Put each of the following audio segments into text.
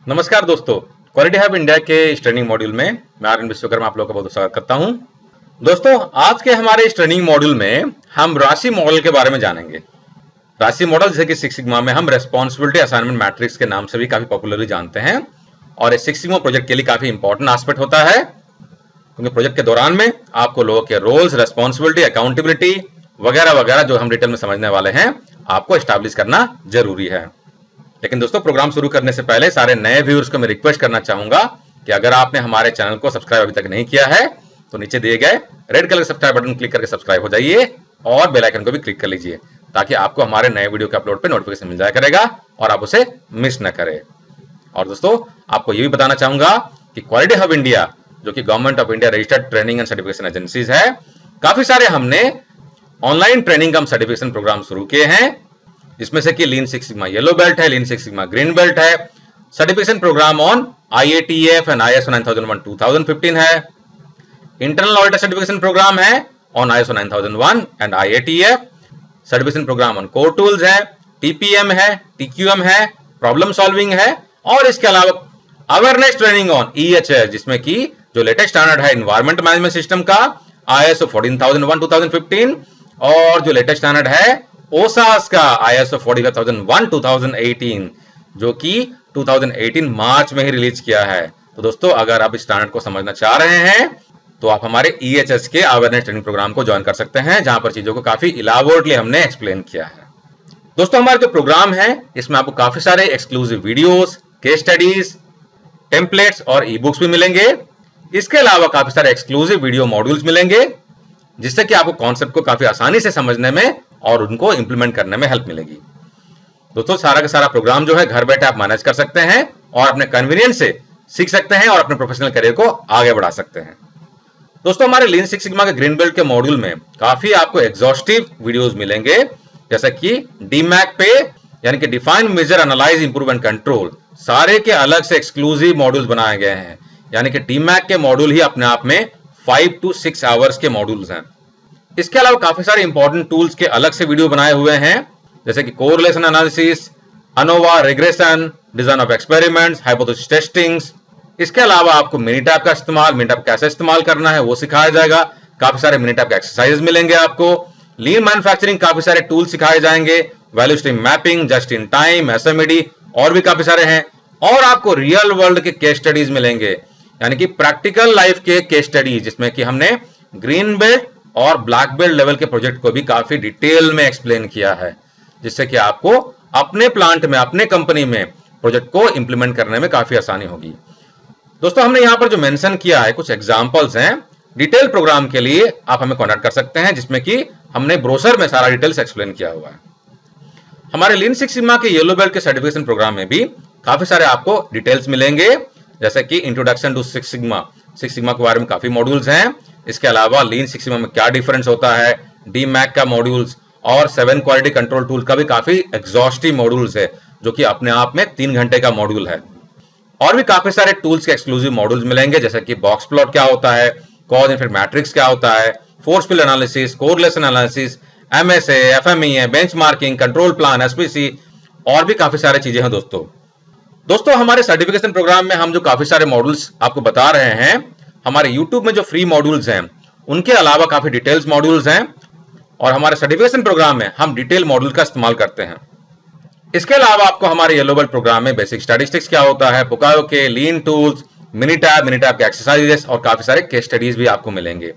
नमस्कार दोस्तों, quality hub India के इस ट्रेनिंग मॉड्यूल में मैं आर एन विश्वकर्मा आप लोगों का बहुत स्वागत करता हूं। दोस्तों, आज के हमारे इस ट्रेनिंग मॉड्यूल में हम राशि मॉडल के बारे में जानेंगे। राशि मॉडल जैसे कि सिक्स सिग्मा में हम रेस्पॉन्सिबिलिटी असाइनमेंट मैट्रिक्स के नाम से भी काफी पॉपुलरली जानते हैं और इस सिक्स सिग्मा प्रोजेक्ट के लिए काफी इंपॉर्टेंट एस्पेक्ट होता है, क्योंकि प्रोजेक्ट के दौरान में आपको लोगों के रोल्स, रेस्पॉन्सिबिलिटी, अकाउंटेबिलिटी वगैरह वगैरह जो हम डिटेल में समझने वाले हैं आपको एस्टैब्लिश करना जरूरी है। लेकिन दोस्तों, प्रोग्राम शुरू करने से पहले सारे नए व्यूअर्स को मैं रिक्वेस्ट करना चाहूंगा कि अगर आपने हमारे चैनल को सब्सक्राइब अभी तक नहीं किया है तो नीचे दिए गए red colour subscribe button click करके सब्सक्राइब हो जाइए और बेल आइकन को भी क्लिक कर लीजिए ताकि आपको हमारे नए वीडियो के अपलोड पे नोटिफिकेशन मिल जाया करेगा और आप उसे मिस न करें। और दोस्तों, आपको ये भी बताना चाहूंगा कि क्वालिटी हब इंडिया, जो कि government of India registered training and certification agencies है, काफी सारे हमने online training cum certification programme शुरू किए हैं, जिसमें से कि lean six sigma yellow belt है, lean six sigma green belt है, certification programme on IATF and ISO 9001 2015 है, इंटरनल ऑडिटर सर्टिफिकेशन प्रोग्राम है on ISO 9001 and IATF, certification programme on core tools है, TPM है, TQM है, problem solving है और इसके अलावा अवेयरनेस ट्रेनिंग ऑन EHS, जिसमें कि जो लेटेस्ट स्टैंडर्ड है एनवायरमेंट मैनेजमेंट सिस्टम का ISO 14001 2015 और जो लेटेस्ट स्टैंडर्ड है ओसास का ISO 45001 2018, जो कि 2018 मार्च में ही रिलीज किया है। तो दोस्तों, अगर आप इस स्टैंडर्ड को समझना चाह रहे हैं तो आप हमारे EHS के अवेयरनेस ट्रेनिंग प्रोग्राम को ज्वाइन कर सकते हैं, जहां पर चीजों को काफी इलाबोरेटली हमने एक्सप्लेन किया है। दोस्तों, हमारा जो प्रोग्राम है इसमें आपको काफी सारे exclusive videos, case studies, templates और ई बुक्स भी मिलेंगे। इसके अलावा काफी सारे एक्सक्लूसिव वीडियो मॉड्यूल्स मिलेंगे, जिससे कि आपको कॉन्सेप्ट को काफी आसानी से समझने में और उनको इंप्लीमेंट करने में हेल्प मिलेगी। दोस्तों, सारा का सारा प्रोग्राम जो है घर बैठे आप मैनेज कर सकते हैं और अपने कन्वीनियंस से सीख सकते हैं और अपने प्रोफेशनल करियर को आगे बढ़ा सकते हैं। दोस्तों, हमारे लीन सिक्स सिग्मा के ग्रीन बेल्ट के मॉड्यूल में काफी आपको एग्जॉस्टिव वीडियोस मिलेंगे, जैसे कि डीमैक पे यानी कि define, measure, analyse, improve and control, सारे के अलग से एक्सक्लूसिव मॉड्यूल्स बनाए गए हैं। यानी कि डीमैक के मॉड्यूल ही अपने आप में 5 to 6 आवर्स के मॉड्यूल्स हैं। इसके अलावा काफी सारे इंपॉर्टेंट टूल्स के अलग से वीडियो बनाए हुए हैं, जैसे कि correlation analysis, ANOVA, regression, design of experiments, hypothesis testings. इसके अलावा आपको मिनीटैब का इस्तेमाल, मिनीटैब कैसे इस्तेमाल करना है वो सिखाया जाएगा। काफी सारे मिनीटैब के एक्सरसाइज मिलेंगे आपको। लीन मैन्युफैक्चरिंग काफी सारे टूल सिखाए जाएंगे, value stream mapping, just in time, SMED और भी काफी सारे हैं। और आपको रियल वर्ल्ड के केस स्टडीज मिलेंगे, यानी कि प्रैक्टिकल लाइफ के केस स्टडीज, जिसमें कि हमने ग्रीन बेल्ट और ब्लैक बेल्ट लेवल के प्रोजेक्ट को भी काफी डिटेल में एक्सप्लेन किया है, जिससे कि आपको अपने प्लांट में, अपने कंपनी में प्रोजेक्ट को इंप्लीमेंट करने में काफी आसानी होगी। दोस्तों, हमने यहां पर जो मेंशन किया है कुछ एग्जांपल्स हैं। डिटेल प्रोग्राम के लिए आप हमें कॉन्टैक्ट कर सकते हैं, जिसमें कि हमने ब्रोशर में सारा डिटेल्स एक्सप्लेन किया हुआ है। हमारे लीन सिक्स सिग्मा के येलो बेल्ट के सर्टिफिकेशन प्रोग्राम में भी काफी सारे आपको डिटेल्स मिलेंगे, जैसे कि इंट्रोडक्शन टू सिक्स सिग्मा के बारे में काफी मॉड्यूल्स हैं। इसके अलावा लीन सिक्स सिग्मा में क्या डिफरेंस होता है, डीमैक का मॉड्यूल्स और 7 क्वालिटी कंट्रोल टूल का भी काफी एग्जॉस्टिव मॉड्यूल्स है, जो कि अपने आप में 3 घंटे का मॉड्यूल है। और भी काफी सारे टूल्स के एक्सक्लूसिव मॉड्यूल्स मिलेंगे, जैसे कि बॉक्स प्लॉट क्या होता है, कॉज एंड इफेक्ट मैट्रिक्स क्या होता है, force field analysis, correlation analysis, MSA, FMEA, benchmarking, control plan, SPC और भी काफी सारी चीजें हैं। दोस्तों, हमारे सर्टिफिकेशन प्रोग्राम में हम जो काफी सारे मॉड्यूल्स आपको बता रहे हैं, हमारे YouTube में जो फ्री मॉड्यूल्स हैं उनके अलावा काफी डिटेल्स मॉड्यूल्स हैं और हमारे सर्टिफिकेशन प्रोग्राम में हम डिटेल मॉड्यूल का इस्तेमाल करते हैं। इसके अलावा आपको हमारे येलो बेल्ट प्रोग्राम में बेसिक स्टैटिस्टिक्स क्या होता है, पुकारो के लीन टूल्स, मिनीटैब के एक्सरसाइजेस और काफी सारे केस स्टडीज भी आपको मिलेंगे।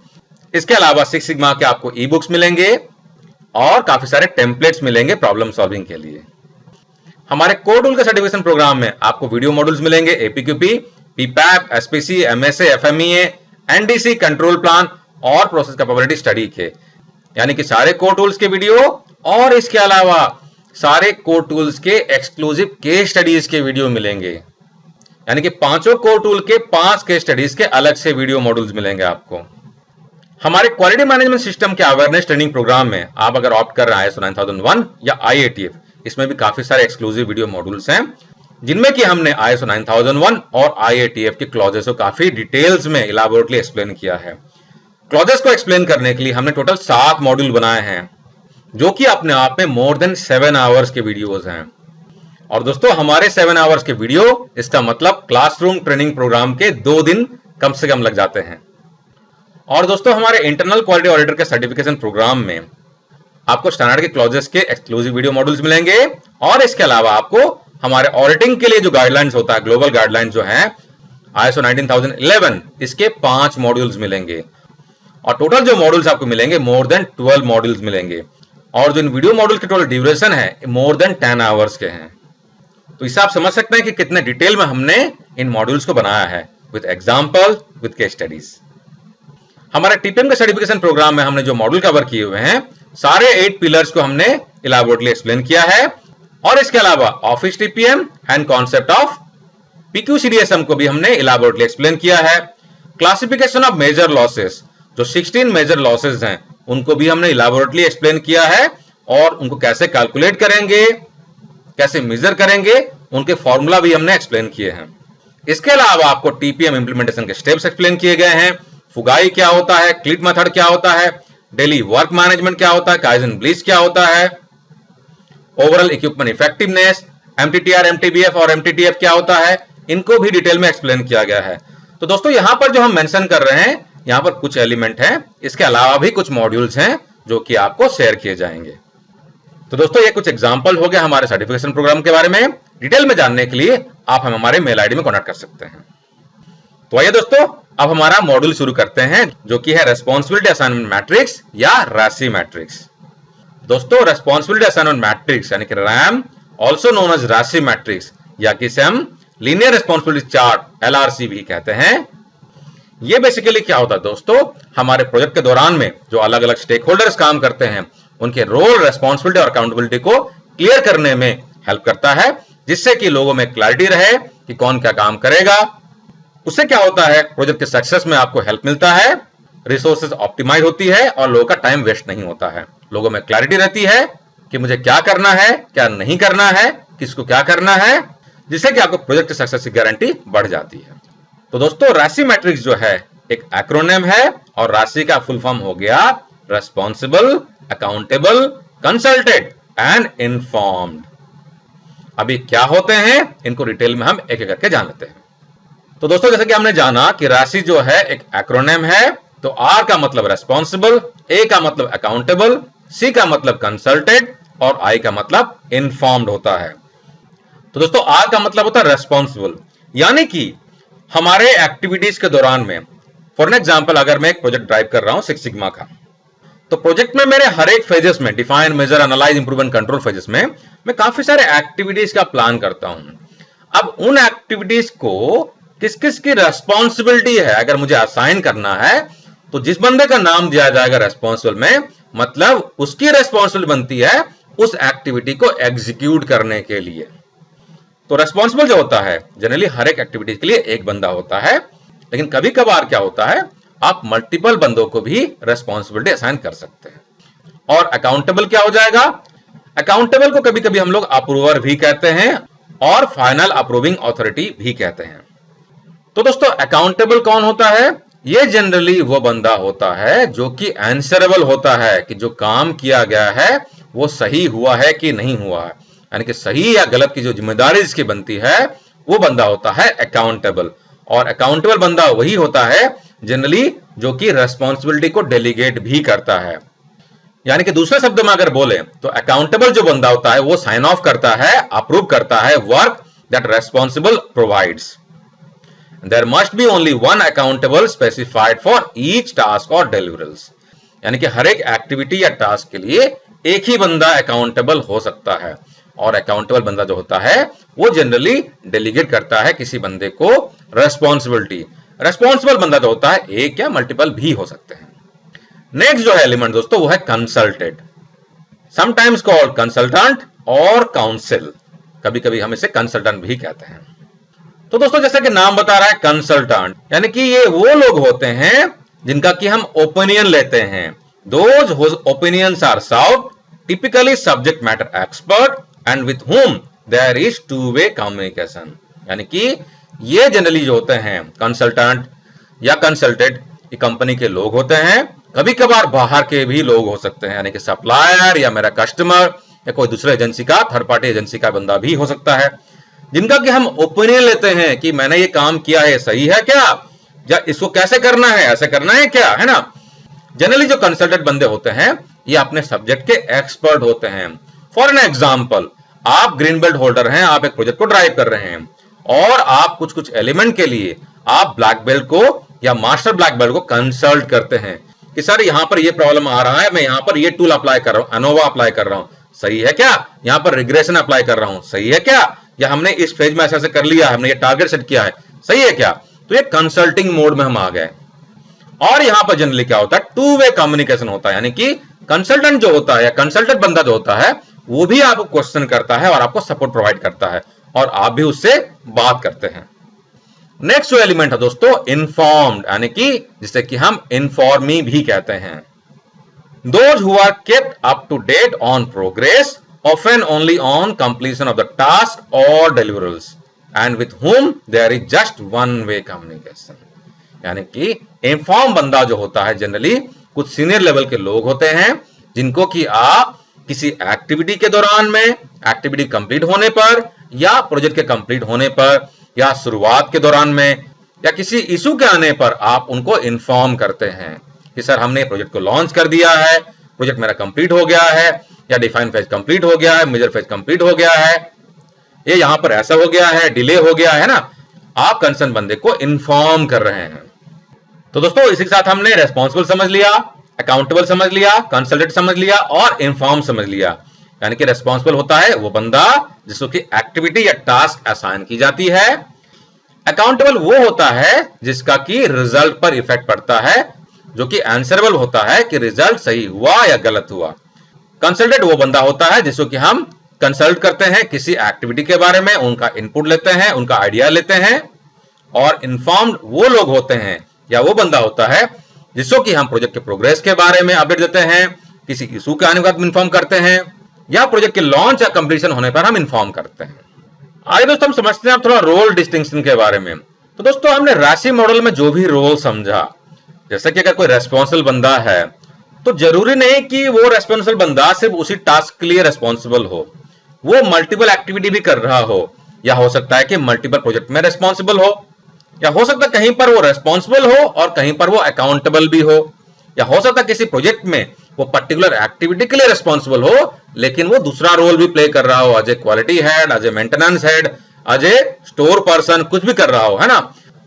इसके अलावा सिक्स सिग्मा के आपको ई बुक्स मिलेंगे और काफी सारे टेम्पलेट्स मिलेंगे प्रॉब्लम सॉल्विंग के लिए। हमारे कोर टूल के सर्टिफिकेशन प्रोग्राम में आपको वीडियो मॉड्यूल्स मिलेंगे, APQP, PPAP, SPC, MSA, FMEA, NDC, control plan और प्रोसेस कैपेबिलिटी स्टडी के, यानी कि सारे कोर टूल्स के वीडियो और इसके अलावा सारे कोर टूल्स के एक्सक्लूसिव केस स्टडीज के वीडियो मिलेंगे, यानी कि पांचों कोर टूल के 5 केस स्टडीज के अलग से वीडियो मॉड्यूल्स मिलेंगे आपको। हमारे क्वालिटी मैनेजमेंट सिस्टम के अवेयरनेस ट्रेनिंग प्रोग्राम में आप अगर ऑप्ट कर रहे हैं ISO 9001 या IATF, इसमें भी काफी सारे एक्सक्लूसिव वीडियो मॉड्यूल्स हैं, जिनमें कि हमने ISO 9001 और IATF के क्लॉजेस को काफी डिटेल्स में इलाबोरेटली एक्सप्लेन किया है। क्लॉजेस को एक्सप्लेन करने के लिए हमने टोटल 7 मॉड्यूल बनाए हैं, जो कि अपने आप में मोर देन 7 आवर्स के वीडियोस हैं। और दोस्तों हमारे 7 आवर्स के वीडियो, इसका मतलब क्लासरूम ट्रेनिंग प्रोग्राम के 2 दिन कम से कम लग जाते हैं। और दोस्तों हमारे इंटरनल क्वालिटी ऑडिटर के सर्टिफिकेशन प्रोग्राम में आपको स्टैंडर्ड के क्लॉजेस के एक्सक्लूसिव वीडियो मॉड्यूल्स मिलेंगे और इसके अलावा आपको हमारे ऑडिटिंग के लिए जो गाइडलाइंस होता है, ग्लोबल गाइडलाइंस जो है ISO 19011, इसके 5 मॉड्यूल्स मिलेंगे। और टोटल जो मॉड्यूल्स आपको मिलेंगे मोर देन 12 मॉड्यूल्स मिलेंगे। और जो इन वीडियो मॉड्यूल के टोटल ड्यूरेशन है मोर देन 10 आवर्स के हैं। तो इससे आप समझ सकते हैं कि कितने डिटेल में हमने इन मॉड्यूल्स को बनाया है, with example, with case studies. हमारे टीपीएम के सर्टिफिकेशन प्रोग्राम में हमने जो मॉड्यूल कवर किए हुए हैं, सारे 8 पिलर्स को हमने इलाबोरेटली एक्सप्लेन किया है। और इसके अलावा office TPM and concept of PQCDSM को भी हमने इलाबोरेटली एक्सप्लेन किया है। क्लासिफिकेशन ऑफ मेजर लॉसेस, जो 16 मेजर लॉसेस हैं, उनको भी हमने इलाबोरेटली एक्सप्लेन किया है और उनको कैसे कैलकुलेट करेंगे, कैसे मेजर करेंगे, उनके फॉर्मूला भी हमने एक्सप्लेन किए हैं। इसके अलावा आपको टीपीएम इंप्लीमेंटेशन के स्टेप्स एक्सप्लेन किए गए हैं। फुगाई क्या होता है, क्लिट मेथड क्या होता है, डेली वर्क मैनेजमेंट क्या होता है, काइजन ब्लीच क्या होता है, overall equipment effectiveness, MTTR, MTBF और MTTF क्या होता है, इनको भी डिटेल में एक्सप्लेन किया गया है। तो दोस्तों यहां पर जो हम मेंशन कर रहे हैं, यहां पर कुछ एलिमेंट हैं, इसके अलावा भी कुछ मॉड्यूल्स हैं जो कि आपको शेयर किए जाएंगे। तो दोस्तों ये कुछ एग्जांपल हो गया हमारे सर्टिफिकेशन प्रोग्राम के बारे में। डिटेल में जानने के लिए आप हमारे मेल आईडी में कॉन्टैक्ट कर सकते हैं। तो आइए दोस्तों अब हमारा मॉड्यूल शुरू करते हैं, जो कि है रेस्पॉन्सिबिलिटी असाइनमेंट मैट्रिक्स या राशि मैट्रिक्स। दोस्तों रेस्पॉन्सिबिलिटी असाइनमेंट मैट्रिक्स यानी कि रैम, ऑल्सो नोन एज राशि मैट्रिक्स, या कि इसे हम लीनियर रेस्पॉन्सिबिलिटी चार्ट LRC भी कहते हैं। ये बेसिकली क्या होता है दोस्तों, हमारे प्रोजेक्ट के दौरान में जो अलग अलग स्टेक होल्डर्स काम करते हैं, उनके रोल, रेस्पॉन्सिबिलिटी और अकाउंटेबिलिटी को क्लियर करने में हेल्प करता है, जिससे कि लोगों में क्लैरिटी रहे कि कौन क्या काम करेगा। उससे क्या होता है, प्रोजेक्ट के सक्सेस में आपको हेल्प मिलता है, रिसोर्सेज ऑप्टिमाइज होती है और लोगों का टाइम वेस्ट नहीं होता है। लोगों में क्लैरिटी रहती है कि मुझे क्या करना है, क्या नहीं करना है, किसको क्या करना है, जिससे कि आपको प्रोजेक्ट के सक्सेस की गारंटी बढ़ जाती है। तो दोस्तों राशि मैट्रिक्स जो है एक एक्रोनिम है और राशि का फुल फॉर्म हो गया responsible, accountable, consulted and informed. अभी क्या होते हैं, इनको डिटेल में हम एक एक करके जान लेते हैं। तो दोस्तों जैसे कि हमने जाना कि राशि जो है एक एक्रोनिम है, तो R का मतलब रेस्पॉन्सिबल, A का मतलब अकाउंटेबल, C का मतलब कंसल्टेड और I का मतलब इन्फॉर्म्ड होता है। तो दोस्तों R का मतलब होता है रेस्पॉन्सिबल, यानी कि हमारे एक्टिविटीज के दौरान में, फॉर एन एग्जांपल अगर मैं एक प्रोजेक्ट ड्राइव कर रहा हूं सिक्स सिग्मा का, तो प्रोजेक्ट में मेरे हर एक फेजेस में, define, measure, analyse, improve and control phases में मैं काफी सारे एक्टिविटीज का प्लान करता हूं। अब उन एक्टिविटीज को किस किस की रेस्पॉन्सिबिलिटी है अगर मुझे असाइन करना है, तो जिस बंदे का नाम दिया जाएगा रेस्पॉन्सिबल में, मतलब उसकी रेस्पॉन्सिबिलिटी बनती है उस एक्टिविटी को एग्जीक्यूट करने के लिए। तो रेस्पॉन्सिबल जो होता है जनरली हर एक एक्टिविटी के लिए एक बंदा होता है, लेकिन कभी कभार क्या होता है आप मल्टीपल बंदों को भी रेस्पॉन्सिबिलिटी असाइन कर सकते हैं। और अकाउंटेबल क्या हो जाएगा, अकाउंटेबल को कभी कभी हम लोग अप्रूवर भी कहते हैं और फाइनल अप्रूविंग अथॉरिटी भी कहते हैं। तो दोस्तों अकाउंटेबल कौन होता है, ये जनरली वो बंदा होता है जो कि आंसरेबल होता है कि जो काम किया गया है वो सही हुआ है कि नहीं हुआ है, यानी कि सही या गलत की जो जिम्मेदारी जिसकी बनती है वो बंदा होता है अकाउंटेबल। और अकाउंटेबल बंदा वही होता है जनरली जो कि रेस्पॉन्सिबिलिटी को डेलीगेट भी करता है। यानी कि दूसरे शब्दों में अगर बोले तो अकाउंटेबल जो बंदा होता है वो साइन ऑफ करता है, अप्रूव करता है work that responsible provides. There must be only one accountable specified for each task और डिलीवरेबल्स, यानी कि हर एक एक्टिविटी या टास्क के लिए एक ही बंदा अकाउंटेबल हो सकता है। और अकाउंटेबल बंदा जो होता है वो जनरली डेलीगेट करता है किसी बंदे को रेस्पॉन्सिबिलिटी। रेस्पॉन्सिबल बंदा जो होता है एक या मल्टीपल भी हो सकते हैं। नेक्स्ट जो है एलिमेंट दोस्तों वो है कंसल्टेड, समटाइम्स कॉल्ड कंसल्टेंट और काउंसिल, कभी कभी हम इसे कंसल्टेंट भी कहते हैं। तो दोस्तों जैसा कि नाम बता रहा है कंसल्टेंट, यानी कि ये वो लोग होते हैं जिनका कि हम ओपिनियन लेते हैं। Those whose opinions are sought, typically subject matter expert and with whom there is two-way communication, यानी कि ये जनरली जो होते हैं कंसल्टेंट या कंसल्टेड, ये कंपनी के लोग होते हैं, कभी कभार बाहर के भी लोग हो सकते हैं, यानी कि सप्लायर या मेरा कस्टमर या कोई दूसरे एजेंसी का, थर्ड पार्टी एजेंसी का बंदा भी हो सकता है, जिनका कि हम ओपिनियन लेते हैं कि मैंने ये काम किया है, सही है क्या, या इसको कैसे करना है, ऐसे करना है क्या, है ना। जनरली जो कंसल्टेंट बंदे होते हैं ये अपने सब्जेक्ट के एक्सपर्ट होते हैं। फॉर एन एग्जाम्पल, आप ग्रीन बेल्ट होल्डर हैं, आप एक प्रोजेक्ट को ड्राइव कर रहे हैं और आप कुछ कुछ एलिमेंट के लिए आप ब्लैक बेल्ट को या मास्टर ब्लैक बेल्ट को कंसल्ट करते हैं कि सर यहां पर ये प्रॉब्लम आ रहा है, मैं यहां पर ये टूल अप्लाई कर रहा हूं, अनोवा अप्लाई कर रहा हूं, सही है क्या, यहां पर रिग्रेशन अप्लाई कर रहा हूं, सही है क्या, या हमने इस फेज में ऐसे कर लिया, हमने ये टारगेट सेट किया है, सही है क्या। तो ये कंसल्टिंग मोड में हम आ गए। और यहां पर जनरली क्या होता है, टू वे कम्युनिकेशन होता है, यानी कि कंसल्टेंट जो होता है या कंसल्टेंट बंदा जो होता है वो भी आपको क्वेश्चन करता है और आपको सपोर्ट प्रोवाइड करता है और आप भी उससे बात करते हैं। नेक्स्ट जो एलिमेंट है दोस्तों, इन्फॉर्म्ड, यानी कि जिसे कि हम इन्फॉर्मी भी कहते हैं। Those who are kept up to date on progress, often only on completion of the task और deliverables, and with whom there is just one way communication। यानी कि इन्फॉर्म बंदा जो होता है जनरली कुछ सीनियर लेवल के लोग होते हैं जिनको कि आप किसी एक्टिविटी के दौरान में, एक्टिविटी कंप्लीट होने पर या प्रोजेक्ट के कंप्लीट होने पर या शुरुआत के दौरान में या किसी इशू के आने पर आप उनको इन्फॉर्म करते हैं कि सर हमने प्रोजेक्ट को लॉन्च कर दिया है, प्रोजेक्ट मेरा कंप्लीट हो गया है, या डिफाइन फेज कंप्लीट हो गया है, मेजर फेज कंप्लीट हो गया है, ये यहां पर ऐसा हो गया है, डिले हो गया है ना। आप कंसर्न बंदे को इन्फॉर्म कर रहे हैं। तो दोस्तों इसी के साथ हमने रेस्पॉन्सिबल समझ लिया, अकाउंटेबल समझ लिया, कंसल्टेंट समझ लिया और इन्फॉर्म समझ लिया। यानी कि रेस्पॉन्सिबल होता है वो बंदा जिसको कि एक्टिविटी या टास्क असाइन की जाती है। अकाउंटेबल वो होता है जिसका कि रिजल्ट पर इफेक्ट पड़ता है, जो कि आंसरेबल होता है कि रिजल्ट सही हुआ या गलत हुआ। कंसल्टेंट वो बंदा होता है जिसको कि हम कंसल्ट करते हैं किसी एक्टिविटी के बारे में, उनका इनपुट लेते हैं, उनका आइडिया लेते हैं। और इन्फॉर्म्ड वो लोग होते हैं या वो बंदा होता है जिसको कि हम प्रोजेक्ट के प्रोग्रेस के बारे में अपडेट देते हैं, किसी इशू के आने के बाद इन्फॉर्म करते हैं या प्रोजेक्ट के लॉन्च या कंप्लीशन होने पर हम इन्फॉर्म करते हैं। आइए दोस्तों हम समझते हैं थोड़ा रोल डिस्टिंक्शन के बारे में। तो दोस्तों हमने राशि मॉडल में जो भी रोल समझा, जैसे कि अगर कोई रेस्पॉन्सिबल बंदा है तो जरूरी नहीं कि वो रेस्पॉन्सिबल बंदा सिर्फ उसी टास्क के लिए रेस्पॉन्सिबल हो, वो मल्टीपल एक्टिविटी भी कर रहा हो, या हो सकता है कि मल्टीपल प्रोजेक्ट में रेस्पॉन्सिबल हो, या हो सकता है कहीं पर वो रेस्पॉन्सिबल हो और कहीं पर वो अकाउंटेबल भी हो, या हो सकता है किसी प्रोजेक्ट में वो पर्टिकुलर एक्टिविटी के लिए रेस्पॉन्सिबल हो लेकिन वो दूसरा रोल भी प्ले कर रहा हो, as a quality head, as a maintenance head, as a store person, कुछ भी कर रहा हो, है ना।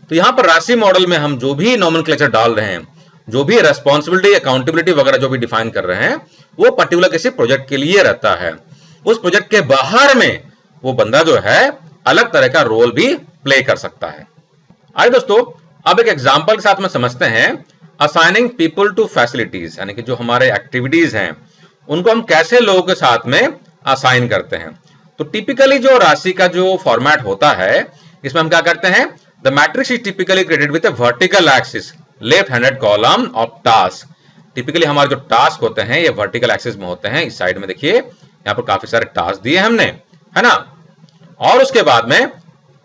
तो यहां पर राशि मॉडल में हम जो भी नॉमेनक्लेचर डाल रहे हैं, जो भी रेस्पॉन्सिबिलिटी, अकाउंटेबिलिटी वगैरह जो भी डिफाइन कर रहे हैं, वो पर्टिकुलर किसी प्रोजेक्ट के लिए रहता है। उस प्रोजेक्ट के बाहर में वो बंदा जो है अलग तरह का रोल भी प्ले कर सकता है। आइए दोस्तों अब एक एग्जांपल के साथ में समझते हैं असाइनिंग पीपल टू फैसिलिटीज, यानी कि जो हमारे एक्टिविटीज हैं उनको हम कैसे लोगों के साथ में असाइन करते हैं। तो टिपिकली जो राशि का जो फॉर्मेट होता है इसमें हम क्या करते हैं, the matrix is typically created with a vertical axis left handed column of task. Typically हमारे जो टास्क होते हैं ये वर्टिकल एक्सिस में होते हैं। इस साइड में देखिए यहाँ पर काफी सारे टास्क दिए हमने, है ना। और उसके बाद में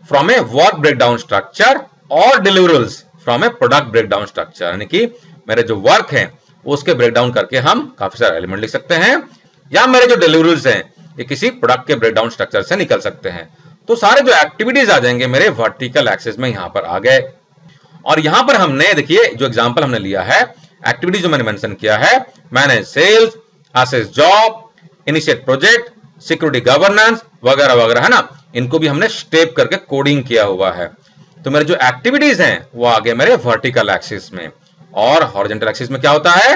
from a work breakdown structure और deliverables from a product breakdown structure, यानी कि मेरे जो वर्क है उसके ब्रेकडाउन करके हम काफी सारे एलिमेंट लिख सकते हैं, या मेरे जो डिलीवरेबल्स हैं ये किसी प्रोडक्ट के ब्रेकडाउन स्ट्रक्चर से निकल सकते हैं। तो सारे जो एक्टिविटीज आ जाएंगे मेरे वर्टिकल एक्सिस में यहां पर आ गए। और यहां पर हमने देखिए जो एग्जांपल हमने लिया है, एक्टिविटी जो मैंने मेंशन किया है, manage sales, assess job, initiate project, security governance वगैरह वगैरह, है ना। इनको भी हमने स्टेप करके कोडिंग किया हुआ है। तो मेरे जो एक्टिविटीज हैं वो आगे मेरे वर्टिकल एक्सिस में। और हॉरिजॉन्टल एक्सिस में क्या होता है,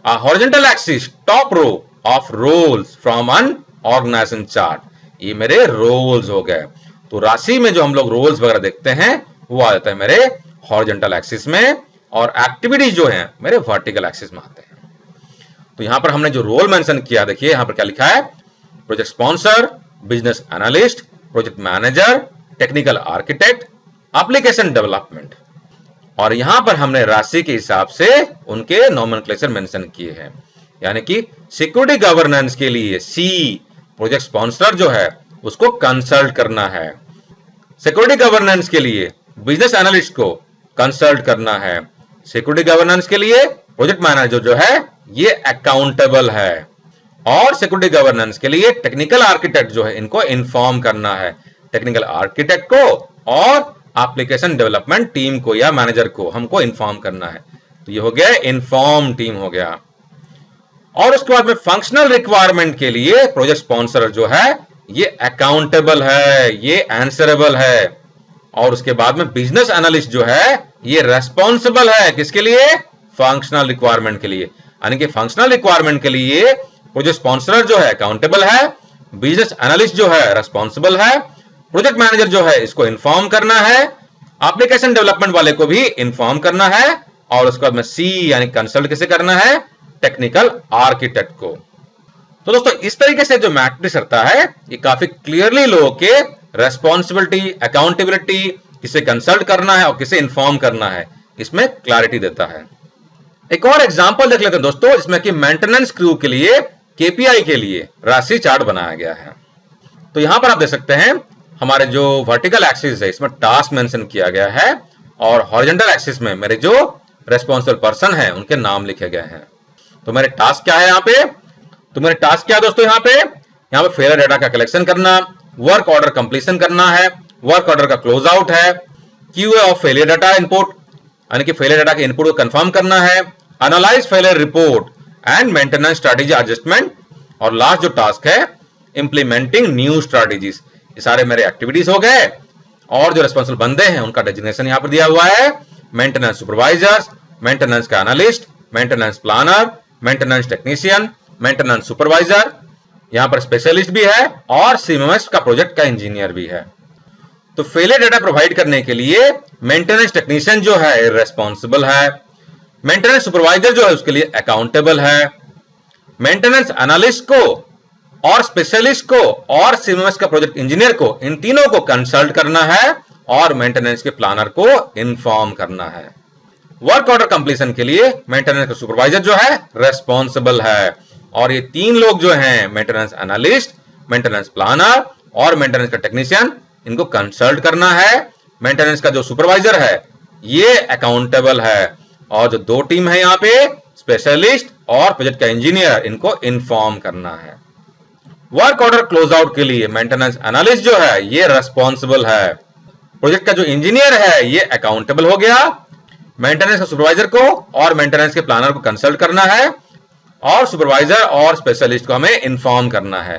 horizontal axis top row of roles from an organisation chart, ये मेरे रोल्स हो गए। तो राशि में जो हम लोग रोल्स वगैरह देखते हैं वो आ जाता है मेरे हॉरिजॉन्टल एक्सिस में, और एक्टिविटीज जो है मेरे वर्टिकल एक्सिस में आते हैं। तो यहां पर हमने जो रोल मेंशन किया, देखिए यहां पर क्या लिखा है, project sponsor, business analyst, project manager, technical architect, application development. और यहां पर हमने राशि के हिसाब से उनके नॉमेनक्लेचर मेंशन किए हैं। यानी कि सिक्योरिटी गवर्नेंस के लिए सी, प्रोजेक्ट स्पॉन्सर जो है उसको कंसल्ट करना है। सिक्योरिटी गवर्नेंस के लिए बिजनेस एनालिस्ट को कंसल्ट करना है। सिक्योरिटी गवर्नेंस के लिए प्रोजेक्ट मैनेजर जो है ये अकाउंटेबल है। और सिक्योरिटी गवर्नेंस के लिए टेक्निकल आर्किटेक्ट जो है इनको इन्फॉर्म करना है, टेक्निकल आर्किटेक्ट को और एप्लीकेशन डेवलपमेंट टीम को या मैनेजर को हमको इन्फॉर्म करना है। तो ये हो गया इन्फॉर्म टीम हो गया। और उसके बाद में फंक्शनल रिक्वायरमेंट के लिए प्रोजेक्ट स्पॉन्सर जो है ये अकाउंटेबल है, ये आंसरेबल है। और उसके बाद में बिजनेस एनालिस्ट जो है ये रेस्पॉन्सिबल है, किसके लिए? फंक्शनल रिक्वायरमेंट के लिए। यानी कि फंक्शनल रिक्वायरमेंट के लिए प्रोजेक्ट स्पॉन्सर जो है अकाउंटेबल है, बिजनेस एनालिस्ट जो है रेस्पॉन्सिबल है, प्रोजेक्ट मैनेजर जो है इसको इन्फॉर्म करना है, एप्लीकेशन डेवलपमेंट वाले को भी इन्फॉर्म करना है, और उसके बाद में सी यानी कंसल्ट किसे करना है? टेक्निकल आर्किटेक्ट को। तो दोस्तों इस तरीके से जो मैट्रिक्स रहता है ये काफी क्लियरली लोगों के रेस्पॉन्सिबिलिटी, अकाउंटेबिलिटी, किसे कंसल्ट करना है और किसे इन्फॉर्म करना है, इसमें क्लैरिटी देता है। एक और एग्जांपल देख लेते हैं दोस्तों, इसमें कि मेंटेनेंस क्रू के लिए केपीआई के लिए राशि चार्ट बनाया गया है। तो यहां पर आप देख सकते हैं हमारे जो वर्टिकल एक्सिस है इसमें टास्क मेंशन किया गया है, और हॉरिजॉन्टल एक्सिस में मेरे जो रेस्पॉन्सिबल पर्सन है उनके नाम लिखे गए हैं। तो मेरे टास्क क्या है यहाँ पे? तो मेरे टास्क क्या है दोस्तों? यहाँ पे फेलियर डाटा का कलेक्शन करना, वर्क ऑर्डर कंप्लीशन करना है, वर्क ऑर्डर का क्लोज आउट है, QA of failure data input यानी कि फेलियर डाटा के इनपुट को कंफर्म करना है, analyse failure report and maintenance strategy adjustment, और लास्ट जो टास्क है इंप्लीमेंटिंग न्यू स्ट्रेटेजीज। ये सारे मेरे एक्टिविटीज हो गए। और जो रेस्पॉन्सिबल बंदे हैं उनका डेजिग्नेशन यहाँ पर दिया हुआ है, मेंटेनेंस सुपरवाइजर्स, मेंटेनेंस का analyst, maintenance planner, maintenance technician, maintenance supervisor, यहां पर स्पेशलिस्ट भी है, और सीएमएस का प्रोजेक्ट का इंजीनियर भी है। तो फेलियर डाटा प्रोवाइड करने के लिए मेंटेनेंस टेक्नीशियन जो है रेस्पॉन्सिबल है, मेंटेनेंस सुपरवाइजर जो है उसके लिए अकाउंटेबल है, मेंटेनेंस एनालिस्ट को और स्पेशलिस्ट को और सीएमएस का प्रोजेक्ट इंजीनियर को, इन तीनों को कंसल्ट करना है, और मेंटेनेंस के प्लानर को इन्फॉर्म करना है। वर्क ऑर्डर कंप्लीशन के लिए मेंटेनेंस का सुपरवाइजर जो है रेस्पॉन्सिबल है, और ये तीन लोग जो हैं मेंटेनेंस एनालिस्ट, मेंटेनेंस प्लानर और मेंटेनेंस का टेक्नीशियन, इनको कंसल्ट करना है। मेंटेनेंस का जो सुपरवाइजर है ये अकाउंटेबल है, और जो दो टीम है यहाँ पे स्पेशलिस्ट और प्रोजेक्ट का इंजीनियर, इनको इन्फॉर्म करना है। वर्क ऑर्डर क्लोज आउट के लिए मेंटेनेंस एनालिस्ट जो है ये रेस्पॉन्सिबल है, प्रोजेक्ट का जो इंजीनियर है ये अकाउंटेबल हो गया, मेंटेनेंस का सुपरवाइजर को और मेंटेनेंस के प्लानर को कंसल्ट करना है, और सुपरवाइजर और स्पेशलिस्ट को हमें इन्फॉर्म करना है।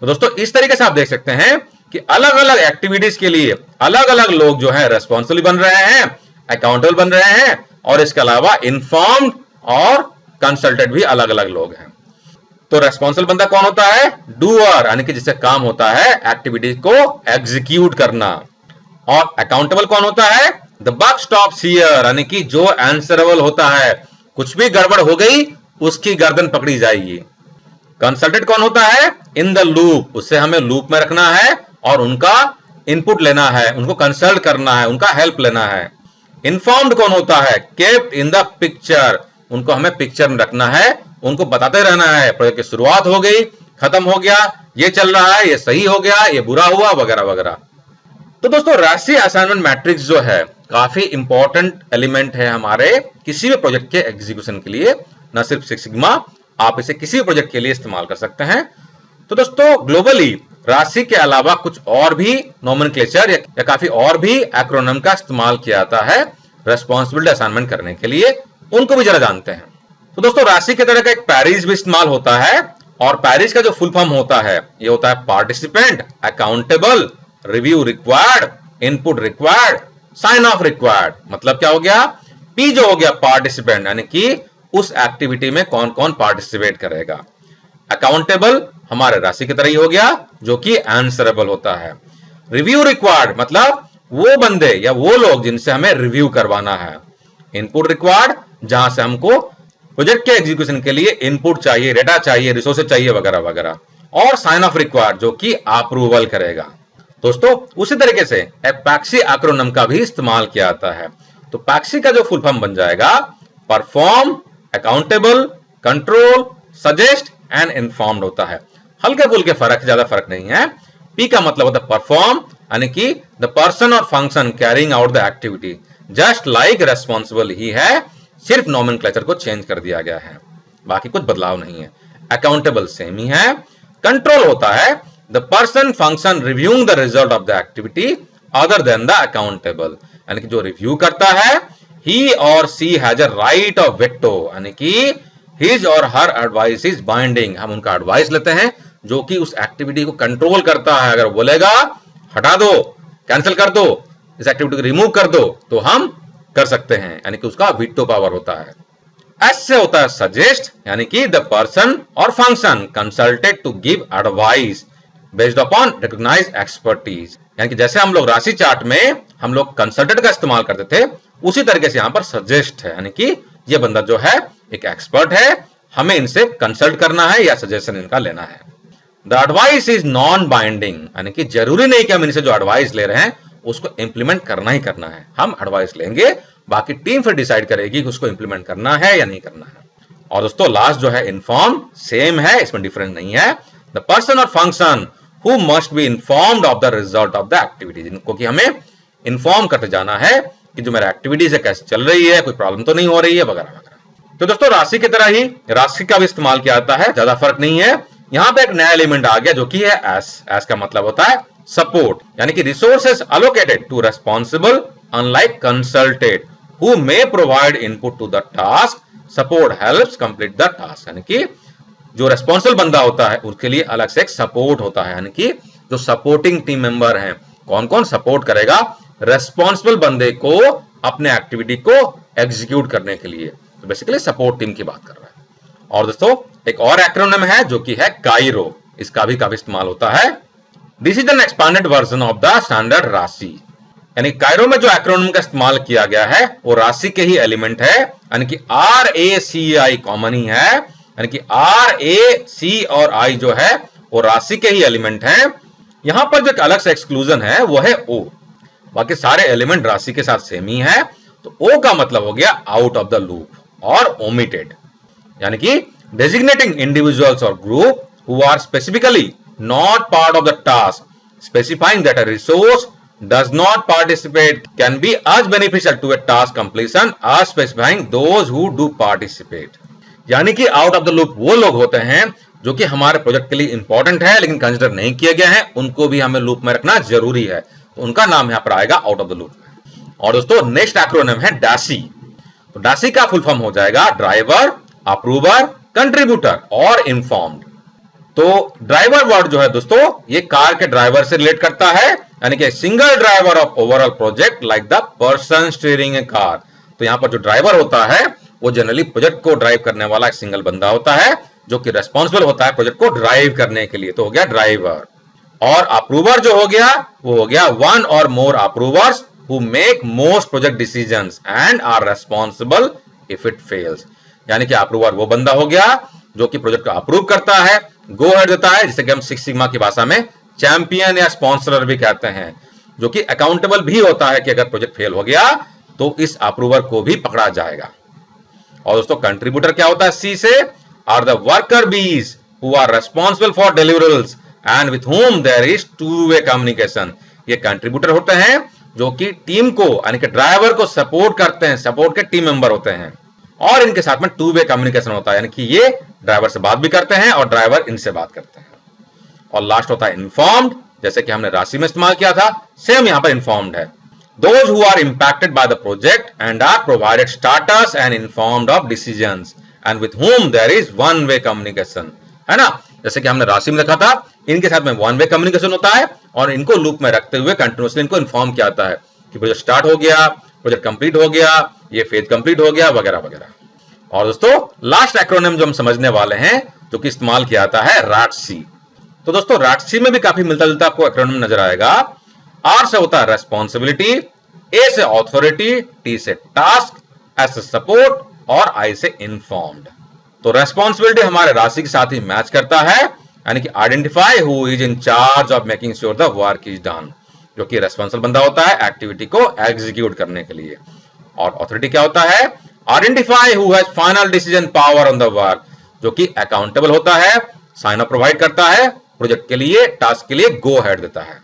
तो दोस्तों इस तरीके से आप देख सकते हैं कि अलग अलग एक्टिविटीज के लिए अलग अलग लोग जो है रेस्पॉन्सिबल बन रहे हैं, अकाउंटेबल बन रहे हैं, और इसके अलावा इन्फॉर्म्ड और कंसल्टेड भी अलग अलग लोग हैं। तो रेस्पॉन्सिबल बंदा कौन होता है? डूअर, यानी कि जिससे काम होता है एक्टिविटी को एग्जीक्यूट करना। और अकाउंटेबल कौन होता है? द बक स्टॉप्स हियर, यानी कि जो आंसरेबल होता है, कुछ भी गड़बड़ हो गई उसकी गर्दन पकड़ी जाएगी। कंसल्टेंट कौन होता है? इन द लूप, उससे हमें लूप में रखना है और उनका इनपुट लेना है, उनको कंसल्ट करना है, उनका हेल्प लेना है। इन्फॉर्म्ड कौन होता है? केप्ट इन द पिक्चर, उनको हमें पिक्चर में रखना है, उनको बताते रहना है प्रोजेक्ट की शुरुआत हो गई, खत्म हो गया, ये चल रहा है, ये सही हो गया, ये बुरा हुआ, वगैरह वगैरह। तो दोस्तों राशि असाइनमेंट मैट्रिक्स जो है काफी इंपॉर्टेंट एलिमेंट है हमारे किसी भी प्रोजेक्ट के एग्जीक्यूशन के लिए, न सिर्फ सिक्स सिग्मा, आप इसे किसी भी प्रोजेक्ट के लिए इस्तेमाल कर सकते हैं। तो दोस्तों ग्लोबली राशि के अलावा कुछ और भी नोमेनक्लेचर या काफी और भी एक्रोनिम का इस्तेमाल किया जाता है रेस्पॉन्सिबिलिटी असाइनमेंट करने के लिए, उनको भी जरा जानते हैं। तो दोस्तों राशि की तरह का एक पैरिस भी इस्तेमाल होता है, और पैरिस का जो फुल फॉर्म होता है ये होता है participant, accountable, review required, input required, sign off required. मतलब क्या हो गया? पी जो हो गया पार्टिसिपेंट, यानी कि उस एक्टिविटी में कौन कौन पार्टिसिपेट करेगा। अकाउंटेबल हमारे राशि की तरह ही हो गया जो कि आंसरेबल होता है। रिव्यू रिक्वायर्ड मतलब वो बंदे या वो लोग जिनसे हमें रिव्यू करवाना है। इनपुट रिक्वायर्ड जहां से हमको प्रोजेक्ट के एग्जीक्यूशन के लिए इनपुट चाहिए, डेटा चाहिए, रिसोर्सेज चाहिए, वगैरह वगैरह। और साइन ऑफ रिक्वायर्ड जो कि अप्रूवल करेगा। दोस्तों उसी तरीके से पैक्सी एक्रोनिम का भी इस्तेमाल किया जाता है। तो पैक्सी का जो फुल फॉर्म बन जाएगा perform, accountable, control, suggest and informed होता है। हल्के फुल्के फर्क, ज्यादा फर्क नहीं है। पी का मतलब होता है परफॉर्म, यानी कि द पर्सन और function carrying out the activity, just like responsible ही है, सिर्फ नोमेनक्लेचर को चेंज कर दिया गया है, बाकी कुछ बदलाव नहीं है। अकाउंटेबल सेम ही है। कंट्रोल होता है the person function reviewing the result of the activity other than the accountable, यानी कि जो रिव्यू करता है ही or she has a right of veto, यानी कि हिज और हर एडवाइस इज बाइंडिंग। हम उनका एडवाइस लेते हैं जो कि उस एक्टिविटी को कंट्रोल करता है। अगर बोलेगा हटा दो, कैंसिल कर दो, इस एक्टिविटी को रिमूव कर दो, तो हम कर सकते हैं, यानी कि उसका वीटो पावर होता है। एस से होता है सजेस्ट, यानी कि द पर्सन और function consulted to give advice based upon recognise expertise, यानी कि जैसे हम लोग राशि चार्ट में हम लोग कंसल्टेंट का इस्तेमाल करते थे, उसी तरीके से यहां पर सजेस्ट है, यानी कि ये बंदा जो है एक एक्सपर्ट है, हमें इनसे कंसल्ट करना है या सजेशन इनका लेना है। The advice is non binding, यानी कि जरूरी नहीं कि हम इनसे जो एडवाइस ले रहे हैं उसको इंप्लीमेंट करना ही करना है। हम एडवाइस लेंगे, बाकी टीम फिर डिसाइड करेगी कि उसको इंप्लीमेंट करना है या नहीं करना है। और दोस्तों लास्ट जो है इन्फॉर्म, सेम है, इसमें डिफरेंस नहीं है। द पर्सन और function who must be informed of the result of the activity, जिनको कि हमें इन्फॉर्म करते जाना है कि जो मेरा एक्टिविटीज है कैसे चल रही है, कोई प्रॉब्लम तो नहीं हो रही है, वगैरह वगैरह। तो दोस्तों राशि की तरह ही राशि का भी इस्तेमाल किया जाता है, ज्यादा फर्क नहीं है। यहां पे एक नया एलिमेंट आ गया जो कि है एस। एस का मतलब होता है सपोर्ट, यानी कि resources allocated to responsible unlike consulted who may provide input to the task, support helps complete the task, यानी कि जो रेस्पॉन्सिबल बंदा होता है उसके लिए अलग से एक सपोर्ट होता है, यानी कि जो सपोर्टिंग टीम मेंबर हैं, कौन कौन सपोर्ट करेगा रेस्पॉन्सिबल बंदे को अपने एक्टिविटी को एग्जीक्यूट करने के लिए। तो बेसिकली सपोर्ट टीम की बात कर रहा है। और दोस्तों एक और एक्रोनिम है जो कि है काइरो, इसका भी काफी इस्तेमाल होता है। This is an expanded version of the standard राशि, यानी काइरो में जो एक्रोनिम का इस्तेमाल किया गया है वो राशि के ही एलिमेंट है, यानी कि RACI कॉमन ही है, यानी कि RAC और I जो है वो राशि के ही एलिमेंट हैं। यहां पर जो एक अलग से एक्सक्लूजन है वो है O, बाकी सारे एलिमेंट राशि के साथ सेम ही है। तो O का मतलब हो गया आउट ऑफ द लूप और ओमिटेड, यानी कि डेजिग्नेटिंग इंडिविजुअल्स और group who are specifically not part of the task, specifying that a resource does not participate can be as beneficial to a task completion as specifying those who do participate, यानी कि out of the loop वो लोग होते हैं जो कि हमारे project के लिए इंपॉर्टेंट है लेकिन कंसिडर नहीं किए गए हैं, उनको भी हमें लूप में रखना जरूरी है, तो उनका नाम यहां पर आएगा आउट ऑफ द लूप। और दोस्तों नेक्स्ट एक्रोनिम है डैसी। तो डैसी का फुल फॉर्म हो जाएगा ड्राइवर, अप्रूवर, कंट्रीब्यूटर और इन्फॉर्म्ड। तो ड्राइवर वर्ड जो है दोस्तों ये कार के ड्राइवर से रिलेट करता है, यानी कि single driver of overall project like the person steering A car. तो यहां पर जो ड्राइवर होता है वो जनरली प्रोजेक्ट को ड्राइव करने वाला एक सिंगल बंदा होता है जो कि रेस्पॉन्सिबल होता है प्रोजेक्ट को ड्राइव करने के लिए, तो हो गया ड्राइवर। और अप्रूवर जो हो गया वो हो गया one or more approvers who make most project decisions and are responsible if it fails, यानी कि अप्रूवर वो बंदा हो गया जो कि प्रोजेक्ट को अप्रूव करता है, गो हेड देता है, जिसे कि हम सिक्स सिग्मा की भाषा में चैंपियन या स्पॉन्सरर भी कहते हैं, जो कि अकाउंटेबल भी होता है कि अगर प्रोजेक्ट फेल हो गया तो इस अप्रूवर को भी पकड़ा जाएगा। और दोस्तों कंट्रीब्यूटर क्या होता है सी से, are the worker bees who are responsible for deliverables and with whom there is two-way communication। ये कंट्रीब्यूटर होते हैं जो कि टीम को यानी कि ड्राइवर को सपोर्ट करते हैं, सपोर्ट के टीम मेंबर होते हैं, और इनके साथ में टू वे कम्युनिकेशन होता है, यानी कि ये ड्राइवर से बात भी करते हैं और ड्राइवर इनसे बात करते हैं। और लास्ट होता है इन्फॉर्म्ड, जैसे कि हमने राशि में इस्तेमाल किया था, सेम यहां पर इन्फॉर्म्ड है। Those who are impacted by the project and are provided status and informed of decisions and with whom there is one way communication, है ना। जैसे कि हमने राशि में रखा था, इनके साथ में वन वे कम्युनिकेशन होता है और इनको लूप में रखते हुए कंटिन्यूअसली इनको इन्फॉर्म किया जाता है कि प्रोजेक्ट स्टार्ट हो गया, प्रोजेक्ट कंप्लीट हो गया, ये फेज कंप्लीट हो गया, वगैरह वगैरह। और दोस्तों लास्ट एक्रोनिम जो हम समझने वाले हैं जो कि इस्तेमाल किया जाता है राटसी। तो दोस्तों राटसी में भी काफी मिलता जुलता आपको एक्रोनिम नजर आएगा। आर से होता है रेस्पॉन्सिबिलिटी, ए से ऑथोरिटी, टी से टास्क, एस से सपोर्ट और आई से इन्फॉर्म्ड। तो रेस्पॉन्सिबिलिटी हमारे राशि के साथ ही मैच करता है, यानी कि identify who is in charge of making sure the work is done, जो कि रेस्पॉन्सिबल बंदा होता है एक्टिविटी को एग्जीक्यूट करने के लिए। और ऑथोरिटी क्या होता है, identify who has final decision power on the work, जो कि अकाउंटेबल होता है, साइन ऑफ प्रोवाइड करता है प्रोजेक्ट के लिए, टास्क के लिए गो हेड देता है।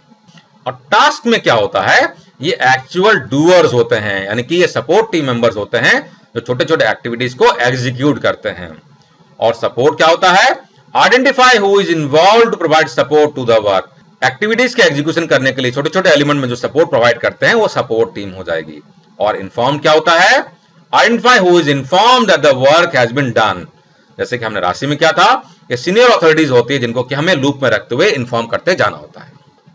और टास्क में क्या होता है, ये एक्चुअल डूअर्स होते हैं, यानी कि ये सपोर्ट टीम मेंबर्स होते हैं जो छोटे छोटे एक्टिविटीज को एग्जीक्यूट करते हैं। और सपोर्ट क्या होता है, identify who is involve to provide support to the work. Activities के एग्जीक्यूशन करने के लिए छोटे छोटे एलिमेंट में जो सपोर्ट प्रोवाइड करते हैं वो सपोर्ट टीम हो जाएगी। और इन्फॉर्म क्या होता है? Identify who is inform that the work has been done. जैसे कि हमने राशि में क्या था कि सीनियर अथॉरिटीज होती है जिनको कि हमें लूप में रखते हुए इन्फॉर्म करते जाना होता है।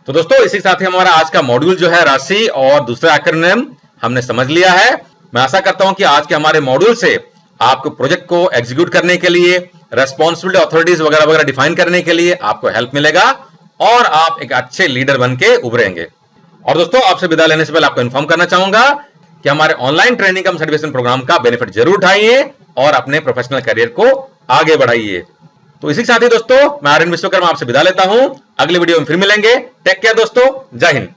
तो दोस्तों इसी के साथ ही हमारा आज का मॉड्यूल जो है राशि और दूसरा एक्रोनिम हमने समझ लिया है। मैं आशा करता हूं कि आज के हमारे मॉड्यूल से आपको प्रोजेक्ट को एग्जीक्यूट करने के लिए, रेस्पॉन्सिबिलिटी अथॉरिटीज वगैरह वगैरह डिफाइन करने के लिए आपको हेल्प मिलेगा और आप एक अच्छे लीडर बन के उभरेंगे। और दोस्तों आपसे विदा लेने से पहले आपको इन्फॉर्म करना चाहूंगा कि हमारे online training cum certification programme का बेनिफिट जरूर उठाइए और अपने प्रोफेशनल करियर को आगे बढ़ाइए। तो इसी के साथ ही दोस्तों मैं आर्यन विश्वकर्मा आपसे विदा लेता हूं। अगले वीडियो में फिर मिलेंगे। टेक केयर दोस्तों, जय हिंद।